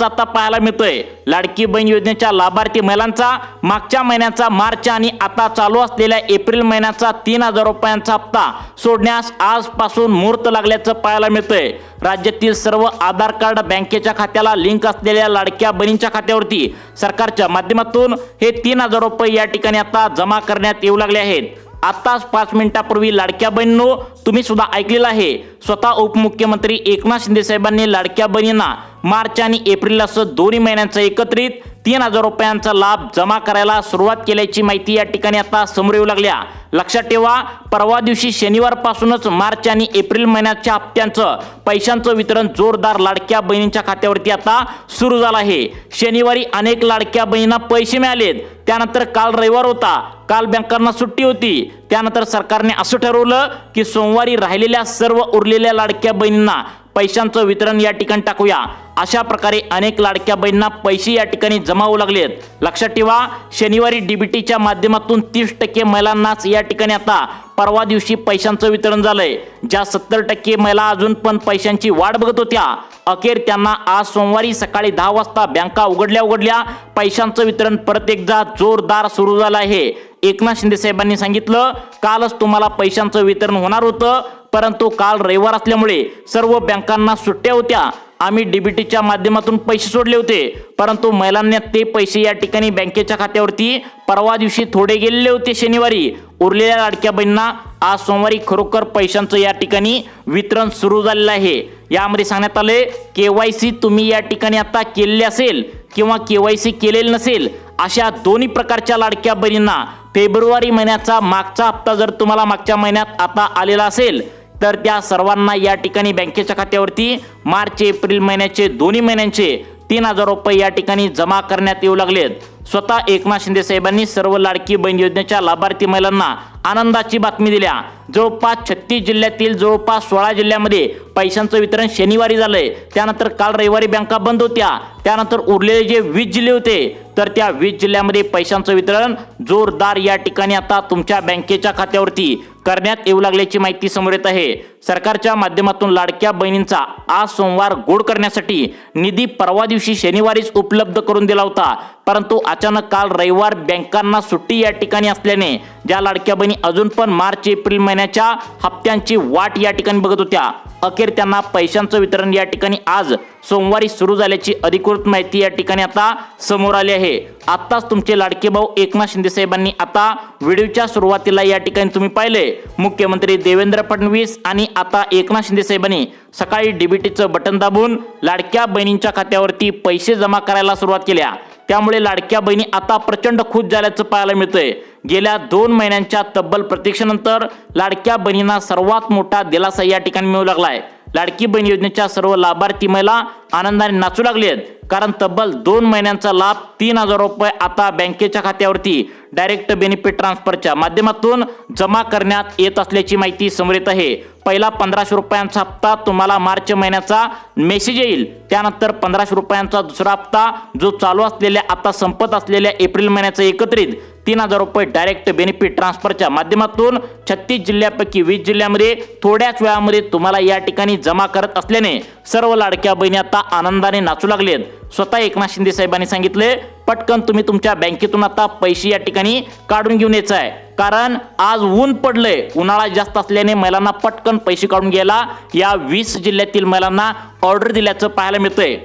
आता पाहायला मिळतोय। लाडकी बहीण योजनेच्या लाभार्थी महिलांचा मागच्या महिन्याचा मार्च आणि आता चालू असलेल्या एप्रिल महिन्याचा 3000 रुपयांचा हप्ता सोडण्यास आजपासून मुहूर्त लागल्याचं पाहायला मिळतंय। राज्यातील सर्व आधार कार्ड बँकेच्या खात्याला लिंक असलेल्या लाडक्या बहिणींच्या खात्यावरती सरकारच्या माध्यमातून हे 3000 रुपये या ठिकाणी आता जमा करण्यात येऊ लागले आहेत। आताच 5 मिनिटांपूर्वी लाडक्या बहिणींनो तुम्ही सुद्धा ऐकलेलं आहे, स्वतः उपमुख्यमंत्री एकनाथ शिंदे साहेबांनी लाडक्या बहिणींना मार्च आणि एप्रिल असं दोन्ही महिन्यांचा एकत्रित 3000 रुपयांचा लाभ जमा करायला सुरुवात केल्याची माहिती या ठिकाणी आता समोर येऊ लागल्या। लक्षात ठेवा, परवा दिवशी शनिवारपासूनच मार्च आणि एप्रिल महिन्याच्या हप्त्यांचं पैशांचं वितरण जोरदार लाडक्या बहिणींच्या खात्यावरती आता सुरू झालं आहे। शनिवारी अनेक लाडक्या बहिणींना पैसे मिळालेत, त्यानंतर काल रविवार होता, काल बँकांना सुट्टी होती, त्यानंतर सरकारने असं ठरवलं की सोमवारी राहिलेल्या सर्व उरलेल्या लाडक्या बहिणींना पैशांचं वितरण या ठिकाणी टाकूया। अशा प्रकारे अनेक लाडक्या बहिणींना पैसे या ठिकाणी जमा होऊ लागलेत। लक्षात ठेवा, शनिवारी डीबीटीच्या माध्यमातून 30% महिलांनाच या ठिकाणी आता परवा दिवशी पैशांचं वितरण झालंय। ज्या 70% महिला अजून पण पैशांची वाट बघत होत्या, अखेर त्यांना आज सोमवारी सकाळी 10 वाजता बँका उघडल्या पैशांचं वितरण परत एकदा जोरदार सुरू झालं आहे। एकनाथ शिंदे साहेबांनी सांगितलं, कालच तुम्हाला पैशांचं वितरण होणार होतं, परंतु काल रविवार असल्यामुळे सर्व बँकांना सुट्ट्या होत्या। आम्ही डीबीटीच्या माध्यमातून पैसे सोडले होते, परंतु महिलांना ते पैसे या ठिकाणी बँकेच्या खात्यावरती परवा दिवशी थोडे गेलेले होते शनिवारी। उरलेल्या लाडक्या बहिणींना आज सोमवारी खरोखर पैशांचं या ठिकाणी वितरण सुरू झालेलं आहे। यामध्ये सांगण्यात आले, केवायसी तुम्ही या ठिकाणी आता केलेले असेल किंवा केवायसी केलेले नसेल, अशा दोन्ही प्रकारच्या लाडक्या बहिणींना फेब्रुवारी महिन्याचा मागचा हप्ता जर तुम्हाला मागच्या महिन्यात आता आलेला असेल तर त्या सर्वांना या ठिकाणी बँकेच्या खात्यावरती मार्च एप्रिल महिन्याचे दोन्ही महिन्यांचे 3000 रुपये या ठिकाणी जमा करण्यात येऊ लागलेत। स्वतः एकनाथ शिंदे साहेबांनी सर्व लाडकी बहीण योजनेच्या लाभार्थी महिलांना आनंदाची बातमी दिल्या। जवळपास 36 जिल्ह्यातील जवळपास 16 जिल्ह्यामध्ये पैशांचं वितरण शनिवारी झालंय, त्यानंतर काल रविवारी बँका बंद होत्या, त्यानंतर उरलेले जे 20 जिल्हे होते तर त्या 20 जिल्ह्यामध्ये पैशांचं वितरण जोरदार या ठिकाणी आता तुमच्या बँकेच्या खात्यावरती करण्यात येऊ लागल्याची माहिती समोर येत आहे। सरकारच्या माध्यमातून लाडक्या बहिणींचा आज सोमवार गोड करण्यासाठी निधी परवा दिवशी शनिवारीच उपलब्ध करून दिला होता, परंतु अचानक काल रविवार बँकांना सुट्टी या ठिकाणी असल्याने ज्या लाडक्या बहिणी अजून पण मार्च एप्रिल महिन्याच्या हप्त्यांची वाट या ठिकाणी बघत होत्या, अखेर त्यांना पैशांचं वितरण या ठिकाणी आज सोमवारी सुरू झाल्याची अधिकृत माहिती या ठिकाणी आता समोर आली आहे। आताच तुमचे लाडके भाऊ एकनाथ शिंदे साहेबांनी आता व्हिडिओच्या सुरुवातीला या ठिकाणी तुम्ही पाहिले, मुख्यमंत्री देवेंद्र फडणवीस आणि आता एकनाथ शिंदे साहेबांनी सकाळी डीबीटीचं बटन दाबून लाडक्या बहिणींच्या खात्यावरती पैसे जमा करायला सुरुवात केल्या। त्यामुळे लाडक्या बहिणी आता प्रचंड खुश झाल्याचं पाहायला मिळतंय। गेल्या 2 महिन्यांच्या तब्बल प्रतीक्षेनंतर लाडक्या बहिणींना सर्वात मोठा दिलासा या ठिकाणी मिळू लागलाय। लाडकी बहीण योजनेच्या सर्व लाभार्थी महिला आनंदाने नाचू लागलेत, कारण तब्बल 2 महिन्यांचा लाभ 3000 रुपये आता बँकेच्या खात्यावरती डायरेक्ट बेनिफिट ट्रान्सफरच्या माध्यमातून जमा करण्यात येत असल्याची माहिती समोर येत आहे। पहिला 1500 रुपयांचा हप्ता तुम्हाला मार्च महिन्याचा मेसेज येईल, त्यानंतर 1500 रुपयांचा दुसरा हप्ता जो चालू असलेल्या आता संपत असलेल्या एप्रिल महिन्याचा एकत्रित 3000 रुपये डायरेक्ट बेनिफिट ट्रान्सफरच्या माध्यमातून 36 जिल्ह्यापैकी 20 जिल्ह्यामध्ये थोड्याच वेळामध्ये तुम्हाला या ठिकाणी जमा करत असल्याने सर्व लाडक्या बहिणी आता आनंदाने नाचू लागलेत। स्वतः एकनाथ शिंदे साहेबांनी सांगितले, पटकन तुम्ही तुमच्या बँकेतून आता पैसे या ठिकाणी काढून घेऊन यायचं आहे, कारण आज ऊन पडलंय, उन्हाळा जास्त असल्याने महिलांना पटकन पैसे काढून घ्यायला या 20 जिल्ह्यातील महिलांना ऑर्डर दिल्याचं पाहायला मिळतंय।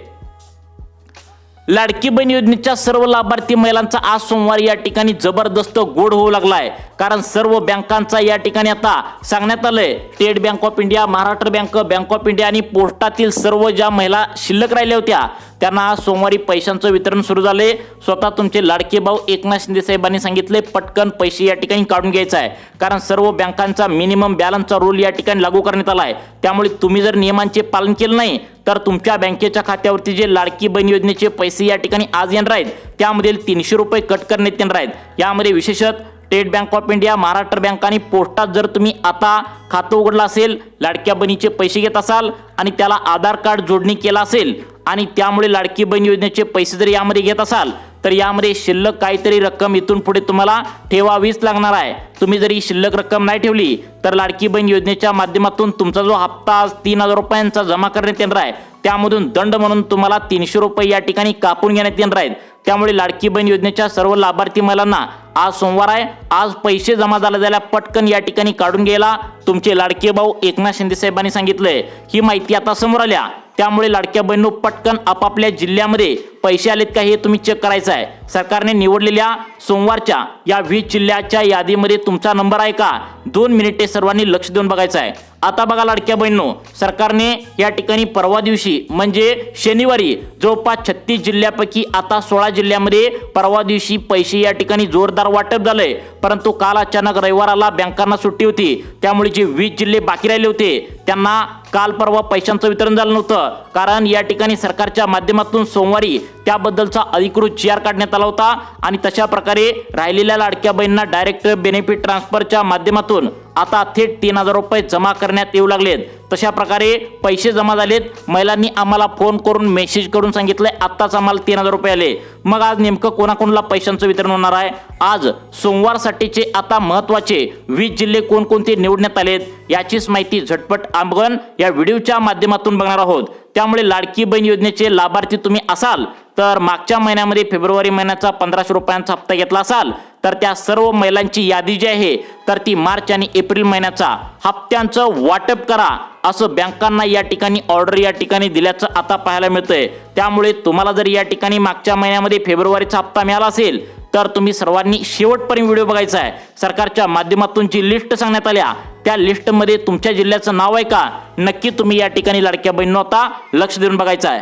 लाडकी बहीण योजनेच्या सर्व लाभार्थी महिलांचा आज सोमवारी या ठिकाणी जबरदस्त गोड होऊ लागलाय, कारण सर्व बँकांचा या ठिकाणी आता सांगण्यात आलंय, state bank of India, Maharashtra bank, bank of India आणि पोस्टातील सर्व ज्या महिला शिल्लक राहिल्या होत्या त्यांना आज सोमवारी पैशांचं वितरण सुरू झाले। स्वतः तुमचे लाडके भाऊ एकनाथ शिंदे साहेबांनी सांगितले, पटकन पैसे या ठिकाणी काढून घ्यायचा आहे, कारण सर्व बँकांचा मिनिमम बॅलन्सचा रूल या ठिकाणी लागू करण्यात आला आहे। त्यामुळे तुम्ही जर नियमांचे पालन केलं नाही तर तुमच्या बँकेच्या खात्यावरती जे लाडकी बहीण योजनेचे पैसे या ठिकाणी आज येणार आहेत त्यामधील 300 रुपये कट करण्यात येणार आहेत। यामध्ये विशेषतः state bank of India, Maharashtra bank आणि पोस्टात जर तुम्ही आता खातं उघडलं असेल, लाडक्या बहिणीचे पैसे घेत असाल आणि त्याला आधार कार्ड जोडणी केला असेल आणि त्यामुळे लाडकी बहीण योजनेचे पैसे जर यामध्ये घेत असाल तर यामध्ये शिल्लक काहीतरी रक्कम इथून पुढे तुम्हाला ठेवावीच लागणार आहे। तुम्ही जर ही शिल्लक रक्कम नाही ठेवली तर लाडकी बहीण योजनेच्या माध्यमातून तुमचा जो हप्ता 3000 रुपयांचा जमा करण्यात येणार आहे त्यामधून दंड म्हणून तुम्हाला 300 रुपये या ठिकाणी कापून घेण्यात येणार आहेत। त्यामुळे लाडकी बहीण योजनेच्या सर्व लाभार्थी महिलांना आज सोमवार आहे, आज पैसे जमा झाल्या पटकन या ठिकाणी काढून घ्यायला तुमचे लाडके भाऊ एकनाथ शिंदे साहेबांनी सांगितलंय। ही माहिती आता समोर आल्या, त्यामुळे लाडक्या बहिणींनो पटकन आपापल्या जिल्ह्यामध्ये पैसे आलेत का हे तुम्ही चेक करायचं आहे। सरकारने निवडलेल्या सोमवारच्या या 20 जिल्ह्याच्या यादीमध्ये तुमचा नंबर आहे का, 2 मिनिटे सर्वांनी लक्ष देऊन बघायचं आहे। आता बघा लाडक्या बहिणींनो, सरकारने या ठिकाणी परवा दिवशी म्हणजे शनिवारी जवळपास 36 जिल्ह्यापैकी आता 16 जिल्ह्यामध्ये परवा दिवशी पैसे या ठिकाणी जोरदार वाटप झालंय। परंतु काल अचानक रविवार आला, बँकांना सुट्टी होती, त्यामुळे जे 20 जिल्हे बाकी राहिले होते त्यांना काल परवा पैशांचं वितरण झालं नव्हतं, कारण या ठिकाणी सरकारच्या माध्यमातून सोमवारी त्याबद्दलचा अधिकृत GR काढण्यात आला होता आणि तशा प्रकारे राहिलेल्या लाडक्या बहिणींना डायरेक्ट बेनिफिट ट्रान्सफरच्या माध्यमातून आता थेट 3000 रुपये जमा करण्यात येऊ लागलेत। तशा प्रकारे पैसे जमा झालेत। महिलांनी आम्हाला फोन करून मेसेज करून सांगितलंय आत्ताच आम्हाला 3000 रुपये आले। मग आज नेमकं कोणाकोणाला पैशांचं वितरण होणार आहे? आज सोमवारसाठीचे आता महत्त्वाचे 20 जिल्हे कोणकोणते निवडण्यात आलेत याचीच माहिती झटपट आपण या व्हिडिओच्या माध्यमातून बघणार आहोत। त्यामुळे लाडकी बहीण योजनेचे लाभार्थी तुम्ही असाल तर मागच्या महिन्यामध्ये फेब्रुवारी महिन्याचा 1500 रुपयांचा हप्ता घेतला असाल तर त्या सर्व महिलांची यादी जी आहे तर ती मार्च आणि एप्रिल महिन्याचा हप्त्यांचं वाटप करा असं बँकांना या ठिकाणी ऑर्डर या ठिकाणी दिल्याचं आता पाहायला मिळतंय। त्यामुळे तुम्हाला जर या ठिकाणी मागच्या महिन्यामध्ये फेब्रुवारीचा हप्ता मिळाला असेल तर तुम्ही सर्वांनी शेवटपर्यंत व्हिडिओ बघायचा आहे। सरकारच्या माध्यमातून जी लिस्ट सांगण्यात आल्या त्या लिस्टमध्ये तुमच्या जिल्ह्याचं नाव आहे का, नक्की तुम्ही या ठिकाणी लाडक्या बहिणींनो आता लक्ष देऊन बघायचं आहे।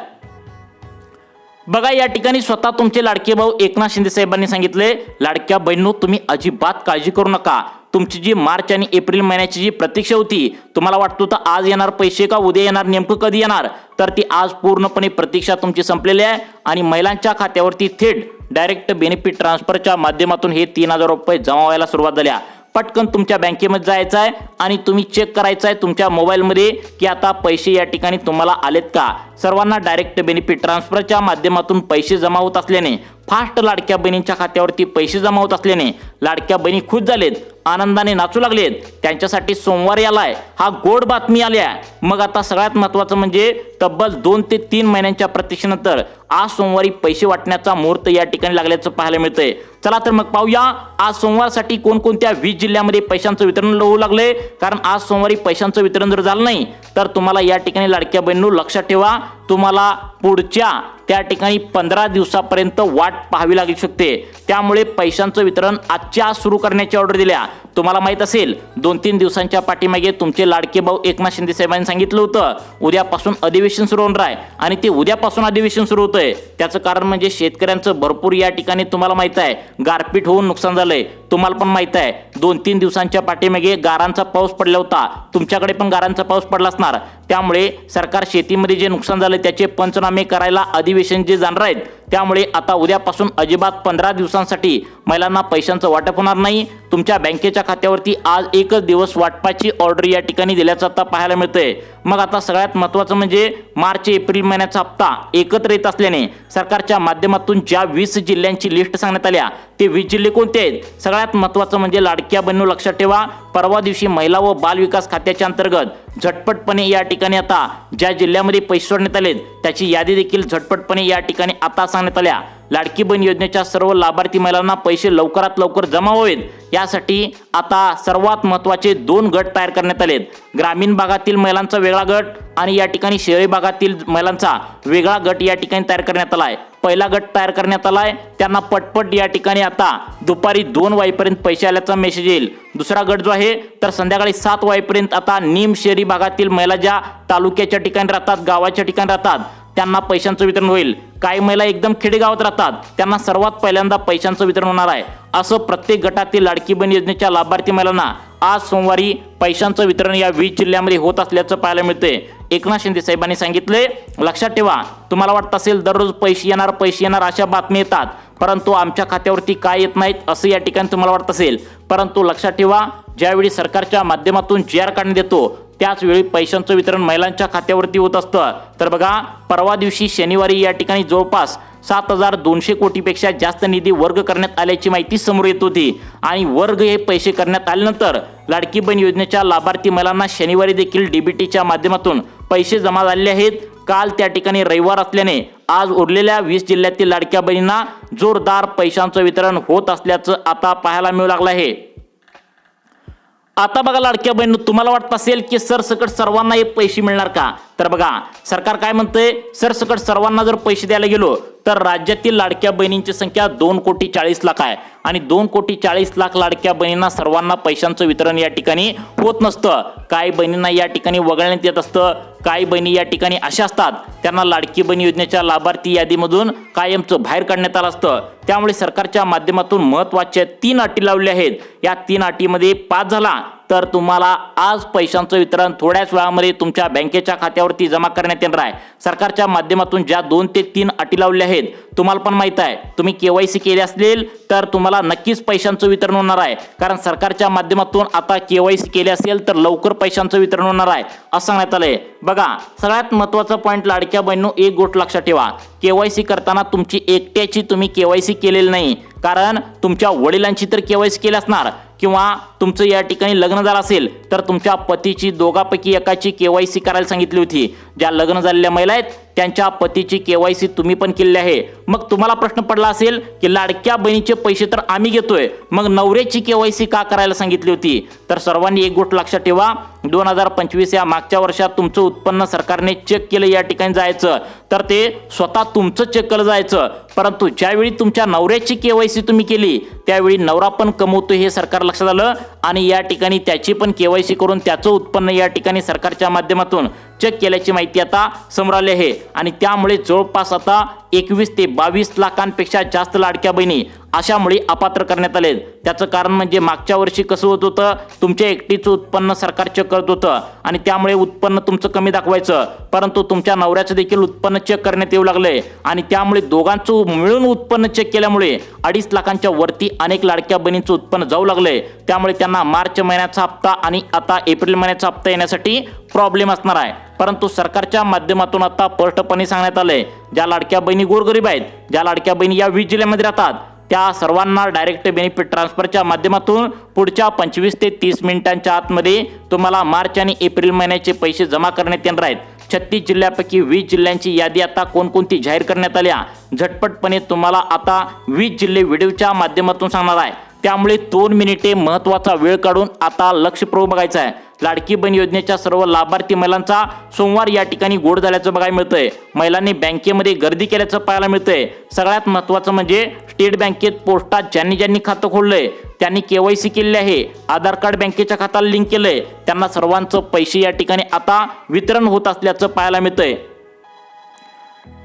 बघा या ठिकाणी स्वतः तुमचे लाडके भाऊ एकनाथ शिंदे साहेबांनी सांगितले, लाडक्या बहिणींनो तुम्ही अजिबात काळजी करू नका। तुमची जी मार्च आणि एप्रिल महिन्याची जी प्रतीक्षा होती, तुम्हाला वाटत होतं आज येणार पैसे का उद्या येणार, नेमकं कधी येणार, तर ती आज पूर्णपणे प्रतीक्षा तुमची संपलेली आहे आणि महिलांच्या खात्यावरती थेट डायरेक्ट बेनिफिट ट्रान्सफरच्या माध्यमातून हे 3000 रुपये जमा व्हायला सुरुवात झाल्या। पटकन तुमच्या बँकेमध्ये जायचं आहे आणि तुम्ही चेक करायचं आहे तुमच्या मोबाईलमध्ये की आता पैसे या ठिकाणी तुम्हाला आलेत का। सर्वांना डायरेक्ट बेनिफिट ट्रान्सफरच्या माध्यमातून पैसे जमा होत असल्याने, फास्ट लाडक्या बहिणींच्या खात्यावरती पैसे जमा होत असल्याने लाडक्या बहिणी खुश झालेत, आनंदाने नाचू लागलेत। त्यांच्यासाठी सोमवारी आलाय हा गोड बातमी आल्या। मग आता सगळ्यात महत्त्वाचं म्हणजे तब्बल 2 ते 3 महिन्यांच्या प्रतीक्षेनंतर आज सोमवारी पैसे वाटण्याचा मुहूर्त या ठिकाणी लागल्याचं पाहायला मिळतंय। चला तर मग पाहूया आज सोमवारसाठी कोणकोणत्या 20 जिल्ह्यामध्ये पैशांचं वितरण होऊ लागले, कारण आज सोमवारी पैशांचं वितरण जर झालं नाही तर तुम्हाला या ठिकाणी लाडक्या बहिणींनो लक्षात ठेवा, तुम्हाला पुढच्या त्या ठिकाणी 15 दिवसापर्यंत वाट पाहावी लागू शकते। त्यामुळे पैशांचं वितरण आजच्या सुरू करण्याची ऑर्डर दिल्या। तुम्हाला माहित असेल 2-3 दिवसांच्या पाठीमागे तुमचे लाडके भाऊ एकनाथ शिंदे साहेबांनी सांगितलं होतं उद्यापासून अधिवेशन सुरू होणार आहे आणि ते उद्यापासून अधिवेशन सुरू होतंय। त्याचं कारण म्हणजे शेतकऱ्यांचं भरपूर या ठिकाणी तुम्हाला माहित आहे गारपीट होऊन नुकसान झालंय। तुम्हाला पण माहित आहे 2-3 दिवसांच्या पाठीमागे गारांचा पाऊस पडला होता, तुमच्याकडे पण गारांचा पाऊस पडला असणार। त्यामुळे सरकार शेतीमध्ये जे नुकसान झालं त्याचे पंचनामे करायला अधिवेशन जे जाणार आहेत, त्यामुळे आता उद्यापासून अजिबात 15 दिवसांसाठी महिलांना पैशांचं वाटप होणार नाही। तुमच्या बँकेच्या खात्यावरती आज एकच दिवस वाटपाची ऑर्डर या ठिकाणी दिल्याचं आता पाहायला मिळतंय। मग आता सगळ्यात महत्त्वाचं म्हणजे मार्च एप्रिल महिन्याचा हप्ता एकत्र येत असल्याने सरकारच्या माध्यमातून ज्या 20 जिल्ह्यांची लिस्ट सांगण्यात आल्या ते 20 जिल्हे कोणते आहेत? सगळ्यात महत्त्वाचं म्हणजे लाडक्या बहिणींनो लक्षात ठेवा, परवा दिवशी महिला व बाल विकास खात्याच्या अंतर्गत झटपटपणे या ठिकाणी आता ज्या जिल्ह्यामध्ये पैसे सोडण्यात आलेत त्याची यादी देखील झटपटपणे या ठिकाणी आता सांगण्यात आल्या। लाडकी बहीण योजनेच्या सर्व लाभार्थी महिलांना पैसे लवकरात लवकर जमा व्हावेत यासाठी आता सर्वात महत्त्वाचे 2 गट तयार करण्यात आलेत। ग्रामीण भागातील महिलांचा वेगळा गट आणि या ठिकाणी शहरी भागातील महिलांचा वेगळा गट या ठिकाणी तयार करण्यात आलाय। पहिला गट तयार करण्यात आलाय त्यांना पटपट या ठिकाणी आता दुपारी 2 वाजेपर्यंत पैसे आल्याचा मेसेज येईल। दुसरा गट जो आहे तर संध्याकाळी 7 वाजेपर्यंत आता निम शहरी भागातील महिला ज्या तालुक्याच्या ठिकाणी राहतात, गावाच्या ठिकाणी राहतात त्यांना पैशांचं वितरण होईल। काही महिला एकदम खेडेगावात राहतात त्यांना सर्वात पहिल्यांदा पैशांचं वितरण होणार आहे। असं प्रत्येक गटातील लाडकी बहीण योजनेच्या लाभार्थी महिलांना आज सोमवारी पैशांचं वितरण या 20 जिल्ह्यामध्ये होत असल्याचं पाहायला मिळते। एकनाथ शिंदे साहेबांनी सांगितले, लक्षात ठेवा तुम्हाला वाटत असेल दररोज पैसे येणार अशा बातमी येतात, परंतु आमच्या खात्यावरती काय येत नाहीत असं या ठिकाणी तुम्हाला वाटत असेल, परंतु लक्षात ठेवा ज्यावेळी सरकारच्या माध्यमातून GR काढण्यात येतो त्याच वेळी पैशांचं वितरण महिलांच्या खात्यावरती होत असतं। तर बघा परवा दिवशी शनिवारी या ठिकाणी जवळपास 7200 कोटीपेक्षा जास्त निधी वर्ग करण्यात आल्याची माहिती समोर येत होती आणि वर्ग हे पैसे करण्यात आल्यानंतर लाडकी बहीण योजनेच्या लाभार्थी महिलांना शनिवारी देखील DBTच्या माध्यमातून पैसे जमा झालेले आहेत। काल त्या ठिकाणी रविवार असल्याने आज उरलेल्या 20 जिल्ह्यातील लाडक्या बहिणींना जोरदार पैशांचं वितरण होत असल्याचं आता पाहायला मिळू लागलं आहे। आता बघा लाडक्या बहिणी, तुम्हाला वाटत असेल की सरसकट सर्वांना हे पैसे मिळणार का? तर बघा सरकार काय म्हणतंय, सरसकट सर्वांना जर पैसे द्यायला गेलो तर राज्यातील लाडक्या बहिणींची संख्या 2,40,00,000 आहे आणि 2,40,00,000 लाडक्या बहिणींना सर्वांना पैशांचं वितरण या ठिकाणी होत नसतं। काही बहिणींना या ठिकाणी वगळण्यात येत असतं, काही बहिणी या ठिकाणी अशा असतात त्यांना लाडकी बहीण योजनेच्या लाभार्थी यादीमधून कायमचं बाहेर काढण्यात आलं असतं। त्यामुळे सरकारच्या माध्यमातून महत्त्वाच्या 3 अटी लावल्या आहेत। या 3 अटीमध्ये पास झाला तर तुम्हाला आज पैशांचं वितरण थोड्याच वेळामध्ये तुमच्या बँकेच्या खात्यावरती जमा करण्यात येणार आहे। सरकारच्या माध्यमातून ज्या 2 ते 3 अटी लावल्या आहेत, तुम्हाला पण माहित आहे, तुम्ही KYC केले असेल तर तुम्हाला नक्कीच पैशांचं वितरण होणार आहे, कारण सरकारच्या माध्यमातून आता KYC केले असेल तर लवकर पैशांचं वितरण होणार आहे असं सांगण्यात आलंय। बघा सगळ्यात महत्त्वाचा पॉईंट लाडक्या बहिणींनो, एक गोष्ट लक्षात ठेवा, KYC करताना तुमची एकट्याची तुम्ही KYC केलेली नाही, कारण तुमच्या वडिलांची तर KYC केली असणार किंवा तुमचं या ठिकाणी लग्न झालं असेल तर तुमच्या पतीची दोघांपैकी एकाची KYC करायला सांगितली होती। ज्या लग्न झालेल्या महिला आहेत त्यांच्या पतीची KYC तुम्ही पण केलेली आहे। मग तुम्हाला प्रश्न पडला असेल की लाडक्या बहिणीचे पैसे तर आम्ही घेतोय, मग नवऱ्याची KYC का करायला सांगितली होती? तर सर्वांनी एक गोष्ट लक्षात ठेवा, 2025 या मागच्या वर्षात तुमचं उत्पन्न सरकारने चेक केलं या ठिकाणी जायचं तर ते स्वतः तुमचं चेक केलं जायचं, परंतु ज्यावेळी तुमच्या नवऱ्याची KYC तुम्ही केली त्यावेळी नवरा पण कमवतो हे सरकार लक्षात आलं आणि या ठिकाणी त्याची पण KYC करून त्याचं उत्पन्न या ठिकाणी सरकारच्या माध्यमातून चेक केल्याची माहिती आता समोर आली आहे आणि त्यामुळे जवळपास आता 21 ते 22 लाखांपेक्षा जास्त लाडक्या बहिणी अशामुळे अपात्र करण्यात आले। त्याचं कारण म्हणजे मागच्या वर्षी कसं होत होतं, तुमच्या एकटीचं उत्पन्न सरकार चेक करत होतं आणि त्यामुळे उत्पन्न तुमचं कमी दाखवायचं, परंतु तुमच्या नवऱ्याचं देखील उत्पन्न चेक करण्यात येऊ लागलंय आणि त्यामुळे दोघांचं मिळून उत्पन्न चेक केल्यामुळे 2.5 लाखांच्या वरती अनेक लाडक्या बहिणींचं उत्पन्न जाऊ लागलंय। त्यामुळे त्यांना मार्च महिन्याचा हप्ता आणि आता एप्रिल महिन्याचा हप्ता येण्यासाठी प्रॉब्लेम असणार आहे, परंतु सरकारच्या माध्यमातून आता स्पष्टपणे सांगण्यात आलंय, ज्या लाडक्या बहिणी गोरगरीब आहेत, ज्या लाडक्या बहिणी या 20 जिल्ह्यामध्ये राहतात त्या सर्वांना डायरेक्ट बेनिफिट ट्रान्सफरच्या माध्यमातून पुढच्या 25 ते 30 मिनिटांच्या आतमध्ये तुम्हाला मार्च आणि एप्रिल महिन्याचे पैसे जमा करण्यात येणार आहेत। 36 जिल्ह्यापैकी 20 जिल्ह्यांची यादी आता कोणकोणती जाहीर करण्यात आल्या, झटपटपणे तुम्हाला आता 20 जिल्हे व्हिडिओच्या माध्यमातून सांगणार आहे, त्यामुळे 2 मिनिटे महत्त्वाचा वेळ काढून आता लक्षपूर्वक बघायचं आहे। लाडकी बहीण योजनेच्या सर्व लाभार्थी महिलांचा सोमवार या ठिकाणी गोड झाल्याचं बघायला मिळतंय। महिलांनी बँकेमध्ये गर्दी केल्याचं पाहायला मिळतंय। सगळ्यात महत्त्वाचं म्हणजे स्टेट बँकेत पोस्टात ज्यांनी खातं खोललंय त्यांनी KYC केलेले आहे, आधार कार्ड बँकेच्या खात्याला लिंक केलंय, त्यांना सर्वांचं पैसे या ठिकाणी आता वितरण होत असल्याचं पाहायला मिळतंय।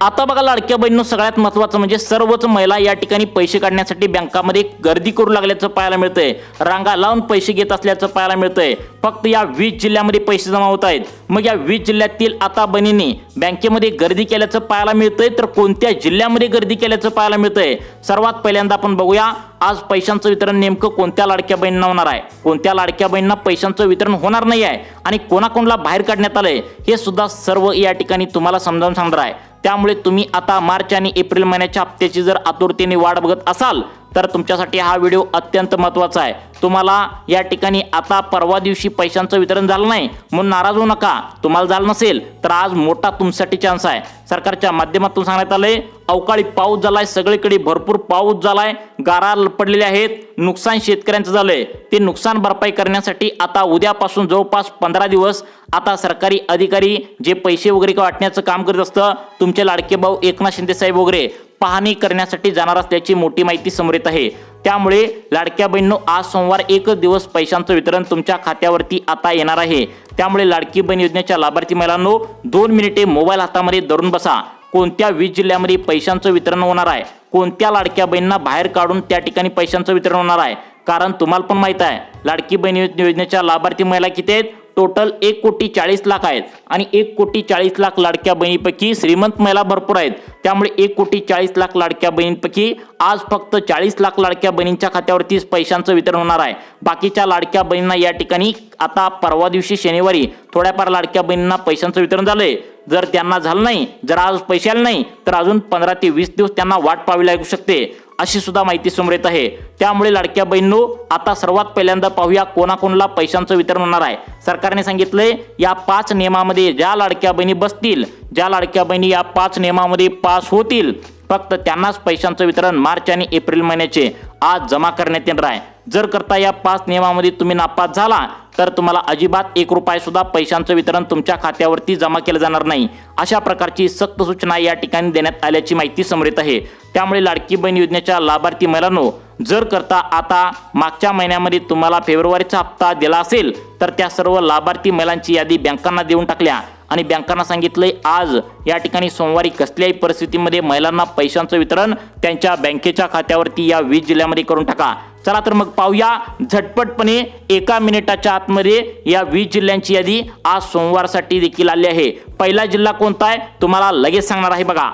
आता बघा लाडक्या बहिणींनो, सगळ्यात महत्त्वाचं म्हणजे सर्वच महिला या ठिकाणी पैसे काढण्यासाठी बँकामध्ये गर्दी करू लागल्याचं पाहायला मिळतंय, रांगा लावून पैसे घेत असल्याचं पाहायला मिळतंय। फक्त या 20 जिल्ह्यामध्ये पैसे जमा होत आहेत। मग या 20 जिल्ह्यातील आता बहिणींनी बँकेमध्ये गर्दी केल्याचं पाहायला मिळतंय, तर कोणत्या जिल्ह्यामध्ये गर्दी केल्याचं पाहायला मिळतंय? सर्वात पहिल्यांदा आपण बघूया आज पैशांचं वितरण नेमकं कोणत्या लाडक्या बहिणींना होणार आहे, कोणत्या लाडक्या बहिणींना पैशांचं वितरण होणार नाही आहे आणि कोणाकोणाला बाहेर काढण्यात आलंय हे सुद्धा सर्व या ठिकाणी तुम्हाला समजावून सांगणार आहे। त्यामुळे तुम्ही आता मार्च आणि एप्रिल महिन्याच्या हप्त्याची जर आतुरतेने वाट बघत असाल तर तुमच्यासाठी हा व्हिडिओ अत्यंत महत्त्वाचा आहे। तुम्हाला या ठिकाणी आता परवा दिवशी पैशांचं वितरण झालं नाही म्हणून नाराज होऊ नका, तुम्हाला झालं नसेल तर आज मोठा तुमच्यासाठी चान्स आहे। सरकारच्या माध्यमातून सांगण्यात आलंय, अवकाळी पाऊस झालाय, सगळीकडे भरपूर पाऊस झालाय, गारा पडलेले आहेत, नुकसान शेतकऱ्यांचं झालंय, ते नुकसान भरपाई करण्यासाठी आता उद्यापासून जवळपास 15 दिवस आता सरकारी अधिकारी जे पैसे वगैरे वाटण्याचं काम करत असतं, तुमचे लाडके भाऊ एकनाथ शिंदे साहेब वगैरे पाहणी करण्यासाठी जाणार असल्याची मोठी माहिती समोर येत आहे। त्यामुळे लाडक्या बहिणींनो, आज सोमवार एकच दिवस पैशांचं वितरण तुमच्या खात्यावरती आता येणार आहे। त्यामुळे लाडकी बहीण योजनेच्या लाभार्थी महिलांनो 2 मिनिटे मोबाईल हातामध्ये धरून बसा, कोणत्या 20 जिल्ह्यामध्ये पैशांचं वितरण होणार आहे, कोणत्या लाडक्या बहिणींना बाहेर काढून त्या ठिकाणी पैशांचं वितरण होणार आहे, कारण तुम्हाला पण माहित आहे लाडकी बहीण योजनेच्या लाभार्थी महिला किती आहेत, टोटल 1,40,00,000 आहेत आणि 1,40,00,000 लाडक्या बहिणीपैकी श्रीमंत महिला भरपूर आहेत। त्यामुळे 1,40,00,000 लाडक्या बहिणींपैकी आज फक्त 40,00,000 लाडक्या बहिणींच्या खात्यावरतीच पैशांचं वितरण होणार आहे। बाकीच्या लाडक्या बहिणींना या ठिकाणी आता परवा दिवशी शनिवारी थोड्याफार लाडक्या बहिणींना पैशांचं वितरण झालंय, जर त्यांना झालं नाही, जर आज पैसे आले नाही तर अजून 15 ते 20 दिवस त्यांना वाट पाहावी लागू शकते। अशी सुद्धा माहिती समोर येत आहे। त्यामुळे लाडक्या बहिणींनो, आता सर्वात पहिल्यांदा पाहूया कोणाकोणाला पैशांचं वितरण होणार आहे। सरकारने सांगितलंय या 5 नियमामध्ये ज्या लाडक्या बहिणी बसतील, ज्या लाडक्या बहिणी या 5 नियमामध्ये पास होतील, फक्त त्यांनाच पैशांचं वितरण मार्च आणि एप्रिल महिन्याचे आज जमा करण्यात येणार आहे। जर करता या 5 नियमामध्ये तुम्ही नापास झाला तर तुम्हाला अजिबात 1 रुपया सुद्धा पैशांचं वितरण तुमच्या खात्यावरती जमा केलं जाणार नाही। अशा प्रकारची सक्त सूचना या ठिकाणी देण्यात आल्याची माहिती समोर येत आहे। त्यामुळे लाडकी बहीण योजनेच्या लाभार्थी महिलांनो, जर करता आता मागच्या महिन्यामध्ये तुम्हाला फेब्रुवारीचा हप्ता दिला असेल तर त्या सर्व लाभार्थी महिलांची यादी बँकांना देऊन टाकल्या आणि बँकांना सांगितलंय आज या ठिकाणी सोमवारी कसल्याही परिस्थितीमध्ये महिलांना पैशांचं वितरण त्यांच्या बँकेच्या खात्यावरती या 20 जिल्ह्यामध्ये करून टाका। चला तर मग पाहूया झटपटपणे 1 मिनिटाच्या आतमध्ये या 20 जिल्ह्यांची यादी आज सोमवारसाठी देखील आली आहे। पहिला जिल्हा कोणता आहे तुम्हाला लगेच सांगणार आहे बघा।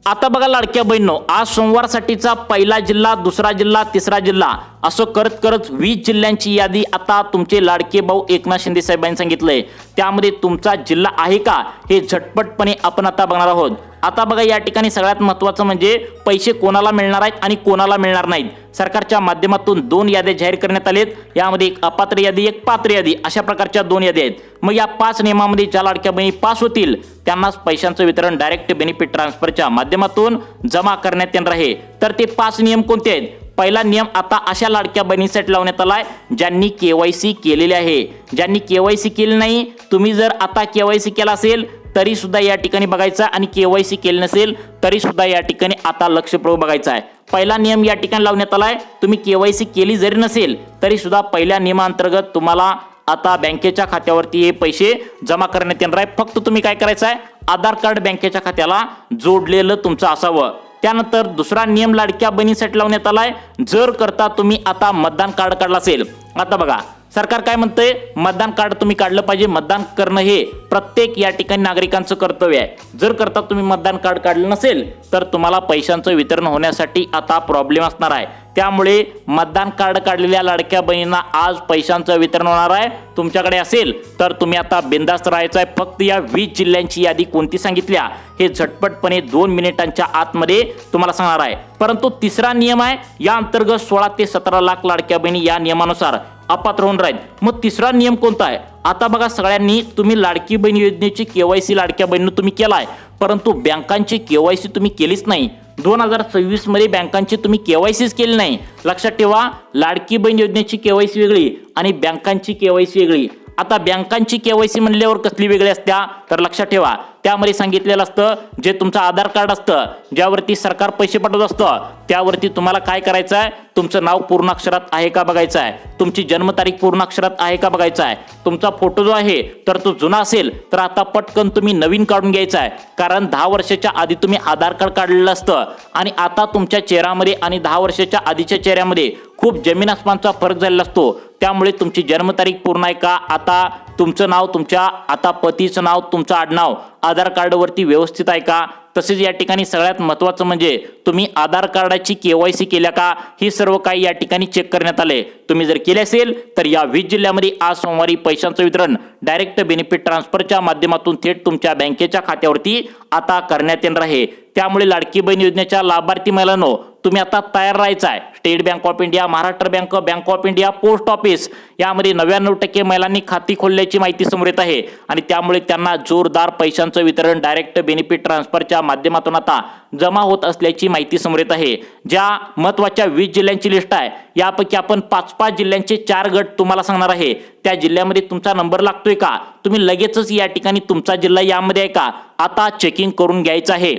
आता बघा लाडक्या बहिणींनो, आज सोमवारसाठीचा पहिला जिल्हा, दुसरा जिल्हा, तिसरा जिल्हा असं करत करत 20 जिल्ह्यांची यादी आता तुमचे लाडके भाऊ एकनाथ शिंदे साहेबांनी सांगितलंय। त्यामध्ये तुमचा जिल्हा आहे का हे झटपटपणे आपण आता बघणार आहोत। आता बघा या ठिकाणी सगळ्यात महत्त्वाचं म्हणजे पैसे कोणाला मिळणार आहेत आणि कोणाला मिळणार नाहीत। सरकारच्या माध्यमातून 2 याद्या जाहीर करण्यात आलेत। यामध्ये एक अपात्र यादी, एक पात्र यादी, अशा प्रकारच्या 2 याद्या आहेत। मग या 5 नियमामध्ये ज्या लाडक्या बहिणी पास होतील त्यांनाच पैशांचं वितरण डायरेक्ट बेनिफिट ट्रान्सफरच्या माध्यमातून जमा करण्यात येणार आहे। तर ते 5 नियम कोणते आहेत? पहिला नियम आता अशा लाडक्या बहिणीसाठी लावण्यात आलाय ज्यांनी केवायसी केलेले आहे। ज्यांनी केवायसी केली नाही, तुम्ही जर आता केवायसी केला असेल तरी सुद्धा या ठिकाणी बघायचा आणि केवायसी केली नसेल तरी सुद्धा या ठिकाणी आता लक्षपूर्वक बघायचा आहे। पहिला नियम या ठिकाणी लावण्यात आलाय, तुम्ही केवायसी केली जरी नसेल तरी सुद्धा पहिल्या नियमांतर्गत तुम्हाला आता बँकेच्या खात्यावरती हे पैसे जमा करण्यात येणार आहे। फक्त तुम्ही काय करायचं आहे, आधार कार्ड बँकेच्या खात्याला जोडलेलं तुमचं असावं। त्यानंतर दुसरा नियम लाडक्या बहिणीसाठी लावण्यात आलाय, जर करता तुम्ही आता मतदान कार्ड काढलं असेल। आता बघा सरकार काय म्हणतंय, मतदान कार्ड तुम्ही काढलं पाहिजे। मतदान करणं हे प्रत्येक या ठिकाणी नागरिकांचं कर्तव्य आहे। जर करता तुम्ही मतदान कार्ड काढलं नसेल तर तुम्हाला पैशांचं वितरण होण्यासाठी आता प्रॉब्लेम असणार आहे। त्यामुळे मतदान कार्ड काढलेल्या लाडक्या बहिणींना आज पैशांचं वितरण होणार आहे। तुमच्याकडे असेल तर तुम्ही आता बिंदास्त राहायचं आहे। फक्त या 20 जिल्ह्यांची यादी कोणती सांगितल्या हे झटपटपणे 2 मिनिटांच्या आतमध्ये तुम्हाला सांगणार आहे। परंतु तिसरा नियम आहे, या अंतर्गत 16 ते 17 लाख लाडक्या बहिणी या नियमानुसार अपात्र होऊन राहील। मग तिसरा नियम कोणता आहे? आता बघा सगळ्यांनी तुम्ही लाडकी बहीण योजनेची केवायसी लाडक्या बहिणींनी तुम्ही केलाय, परंतु बँकांची केवायसी तुम्ही केलीच नाही। 2026 मध्ये बँकांची तुम्ही केवायसीच केली नाही। लक्षात ठेवा, लाडकी बहीण योजनेची केवायसी वेगळी आणि बँकांची केवायसी वेगळी। आता बँकांची केवायसी म्हणल्यावर कसली वेगळी असत्या तर लक्षात ठेवा, त्यामध्ये सांगितलेलं असतं जे तुमचं आधार कार्ड असतं, ज्यावरती सरकार पैसे पाठवत असतं, त्यावरती तुम्हाला काय करायचं आहे, तुमचं नाव पूर्ण अक्षरात आहे का बघायचं आहे, तुमची जन्मतारीख पूर्ण अक्षरात आहे का बघायचं आहे, तुमचा फोटो जो आहे तर तो जुना असेल तर आता पटकन तुम्ही नवीन काढून घ्यायचा आहे। कारण 10 वर्षाच्या आधी तुम्ही आधार कार्ड काढलेलं असतं आणि आता तुमच्या चेहऱ्यामध्ये आणि 10 वर्षाच्या आधीच्या चेहऱ्यामध्ये खूप जमीन आसमानचा फरक झालेला असतो। त्यामुळे तुमची जन्मतारीख पूर्ण आहे का, आता तुमचं नाव, तुमच्या आता पतीचं नाव, तुमचं आडनाव आधार कार्डवरती व्यवस्थित आहे का। तसेच या ठिकाणी सगळ्यात महत्त्वाचं म्हणजे तुम्ही आधार कार्डाची केवायसी केल्या का, ही सर्व काही या ठिकाणी चेक करण्यात आले। तुम्ही जर केले असेल तर या 20 जिल्ह्यामध्ये आज सोमवारी पैशांचं वितरण डायरेक्ट बेनिफिट ट्रान्सफरच्या माध्यमातून थेट तुमच्या बँकेच्या खात्यावरती आता करण्यात येणार आहे। त्यामुळे लाडकी बहीण योजनेच्या लाभार्थी महिलांनो, तुम्ही आता तयार राहायचं आहे। State bank of India, Maharashtra bank, bank of India, post office यामध्ये 99% महिलांनी खाती खोलल्याची माहिती समोर येत आहे आणि त्यामुळे त्यांना जोरदार पैशांचं वितरण डायरेक्ट बेनिफिट ट्रान्सफरच्या माध्यमातून आता जमा होत असल्याची माहिती समोर येत आहे। ज्या महत्त्वाच्या 20 जिल्ह्यांची लिस्ट आहे यापैकी आपण 5-5 जिल्ह्यांचे 4 गट तुम्हाला सांगणार आहे। त्या जिल्ह्यामध्ये तुमचा नंबर लागतोय का, तुम्ही लगेचच या ठिकाणी तुमचा जिल्हा यामध्ये आहे का आता चेकिंग करून घ्यायचं आहे।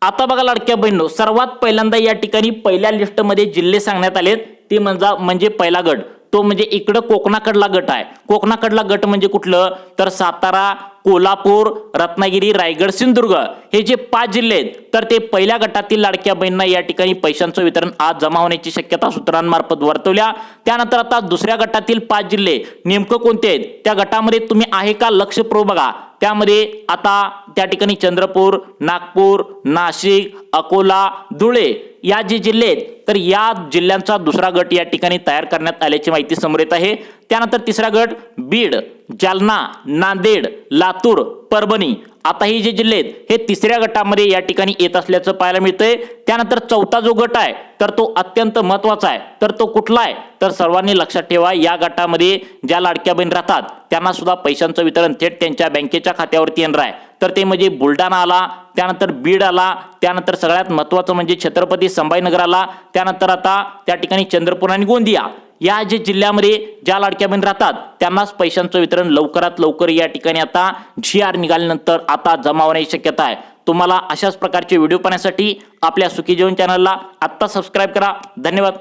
आता बघा लाडक्या बहिणींनो, सर्वात पहिल्यांदा या ठिकाणी पहिल्या लिस्टमध्ये जिल्हे सांगण्यात आलेत, ते म्हणजे पहिला गट तो म्हणजे इकडं कोकणाकडला गट आहे। कोकणाकडला गट म्हणजे कुठलं तर सातारा, कोल्हापूर, रत्नागिरी, रायगड, सिंधुदुर्ग हे जे 5 जिल्हे आहेत तर ते पहिल्या गटातील लाडक्या बहिणींना या ठिकाणी पैशांचं वितरण आज जमा होण्याची शक्यता सूत्रांमार्फत वर्तवल्या। त्यानंतर आता दुसऱ्या गटातील 5 जिल्हे नेमकं कोणते आहेत, त्या गटामध्ये तुम्ही आहे का लक्षपूर्वक बघा। त्यामध्ये आता त्या ठिकाणी चंद्रपूर, नागपूर, नाशिक, अकोला, धुळे या जे जिल्हे आहेत तर या जिल्ह्यांचा दुसरा गट या ठिकाणी तयार करण्यात आल्याची माहिती समोर येत आहे। त्यानंतर तिसरा गट बीड, जालना, नांदेड, लातूर, परभणी आता ही जे जिल्हे आहेत हे तिसऱ्या गटामध्ये या ठिकाणी येत असल्याचं पाहायला मिळतंय। त्यानंतर चौथा जो गट आहे तर तो अत्यंत महत्त्वाचा आहे, तर तो कुठला आहे तर सर्वांनी लक्षात ठेवा, या गटामध्ये ज्या लाडक्या बहीण राहतात त्यांना सुद्धा पैशांचं वितरण थेट त्यांच्या बँकेच्या खात्यावरती येणार आहे। तर ते म्हणजे बुलढाणा आला, त्यानंतर बीड आला, त्यानंतर सगळ्यात महत्त्वाचं म्हणजे छत्रपती संभाजीनगर आला, त्यानंतर आता त्या ठिकाणी चंद्रपूर आणि गोंदिया या जे जिल्ह्यामध्ये ज्या लाडक्या बहीण राहतात त्यांनाच पैशांचं वितरण लवकरात लवकर या ठिकाणी आता GR निघाल्यानंतर आता जमा होण्याची शक्यता आहे। तुम्हाला अशाच प्रकारचे व्हिडिओ पाहण्यासाठी आपल्या सुखी जीवन चॅनलला आत्ता सबस्क्राईब करा। धन्यवाद।